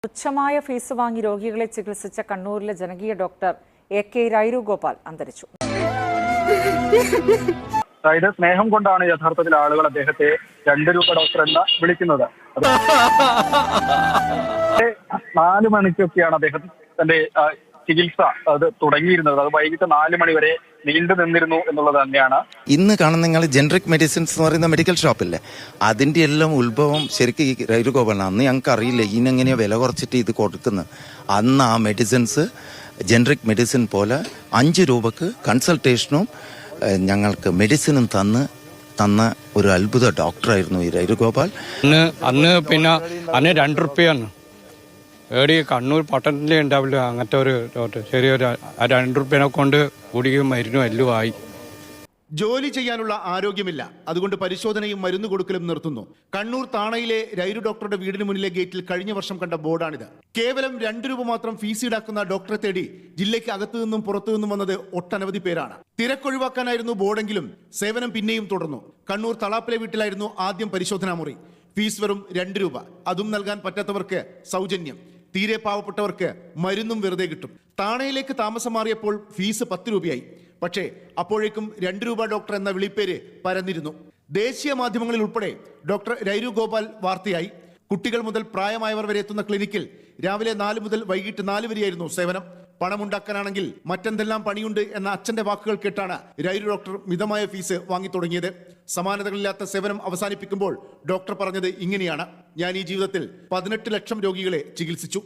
തുച്ഛമായ ഫീസ് വാങ്ങി രോഗികളെ ചികിത്സിച്ച കണ്ണൂരിലെ ജനകീയ ഡോക്ടർ AK രൈരുഗോപാൽ അന്തരിച്ചു. അതായത് സ്നേഹം കൊണ്ടാണ് യഥാർത്ഥത്തിൽ ആളുകൾ അദ്ദേഹത്തെ 2 രൂപ ഡോക്ടർ എന്ന് വിളിക്കുന്നത്. 4 മണിക്കൊക്കെയാണ് അദ്ദേഹം തന്റെ ചികിത്സ അത് തുടങ്ങിയിരുന്നത്. അത് വൈകിട്ട് 4 മണി വരെ നീണ്ടു നിന്നിരുന്നു എന്നുള്ളത് തന്നെയാണ്. ഇന്ന് കാണുന്ന നിങ്ങൾ ജനറിക് മെഡിസിൻസ് എന്ന് പറയുന്ന മെഡിക്കൽ ഷോപ്പില്ലേ, അതിന്റെ എല്ലാം ഉത്ഭവം ശരിക്കും ഈ രൈരുഗോപാലാണ്. അന്ന് ഞങ്ങൾക്ക് അറിയില്ല ഇതിനെങ്ങനെയോ വില കുറച്ചിട്ട് ഇത് കൊടുക്കുന്നത്. അന്ന് ആ മെഡിസിൻസ് ജനറിക് മെഡിസിൻ പോലെ 5 രൂപക്ക് കൺസൾട്ടേഷനും ഞങ്ങൾക്ക് മെഡിസിനും തന്ന ഒരു അത്ഭുത ഡോക്ടറായിരുന്നു ഈ രൈരുഗോപാൽ. അന്ന് 2 റുപ്യാണ് ഏടി കണ്ണൂർ പട്ടണത്തിലേ ഉണ്ടാവില്ല അങ്ങനത്തെ ഒരു ഡോക്ടർ. ചെറിയൊരു 2 റുപ്യനെ കൊണ്ട് ഗുളികയും മരുന്നും എല്ലാം ആയി. ജോലി ചെയ്യാനുള്ള ആരോഗ്യമില്ല, അതുകൊണ്ട് പരിശോധനയും മരുന്ന് കൊടുക്കലും നിർത്തുന്നു. കണ്ണൂർ താണയിലെ രൈരു ഡോക്ടറുടെ വീടിന് മുന്നിലെ ഗേറ്റിൽ കഴിഞ്ഞ വർഷം കണ്ട ബോർഡാണിത്. കേവലം 2 രൂപ മാത്രം ഫീസ് ഈടാക്കുന്ന ഡോക്ടറെ തേടി ജില്ലയ്ക്ക് അകത്തു നിന്നും പുറത്തു നിന്നും വന്നത് ഒട്ടനവധി പേരാണ്. തിരക്കൊഴിവാക്കാനായിരുന്നു ബോർഡെങ്കിലും സേവനം പിന്നെയും തുടർന്നു. കണ്ണൂർ തളാപ്പിലെ വീട്ടിലായിരുന്നു ആദ്യം പരിശോധനാ മുറി. ഫീസ് വെറും 2 രൂപ. അതും നൽകാൻ പറ്റാത്തവർക്ക് സൗജന്യം. തീരെ പാവപ്പെട്ടവർക്ക് മരുന്നും വെറുതെ കിട്ടും. താണയിലേക്ക് താമസം മാറിയപ്പോൾ ഫീസ് 10 രൂപയായി. പക്ഷേ അപ്പോഴേക്കും 2 രൂപ ഡോക്ടർ എന്ന വിളിപ്പേര് പരന്നിരുന്നു. ദേശീയ മാധ്യമങ്ങളിൽ ഉൾപ്പെടെ ഡോക്ടർ രൈരുഗോപാൽ വാർത്തയായി. കുട്ടികൾ മുതൽ പ്രായമായവർ വരെ എത്തുന്ന ക്ലിനിക്കിൽ രാവിലെ 4 മുതൽ വൈകിട്ട് 4 വരെയായിരുന്നു സേവനം. പണമുണ്ടാക്കാനാണെങ്കിൽ മറ്റെന്തെല്ലാം പണിയുണ്ട് എന്ന അച്ഛന്റെ വാക്കുകൾ കേട്ടാണ് രൈരു ഡോക്ടർ മിതമായ ഫീസ് വാങ്ങി തുടങ്ങിയത്. സമാനതകളില്ലാത്ത സേവനം അവസാനിപ്പിക്കുമ്പോൾ ഡോക്ടർ പറഞ്ഞത് ഇങ്ങനെയാണ്: ഞാൻ ഈ ജീവിതത്തിൽ 18 ലക്ഷം രോഗികളെ ചികിത്സിച്ചു.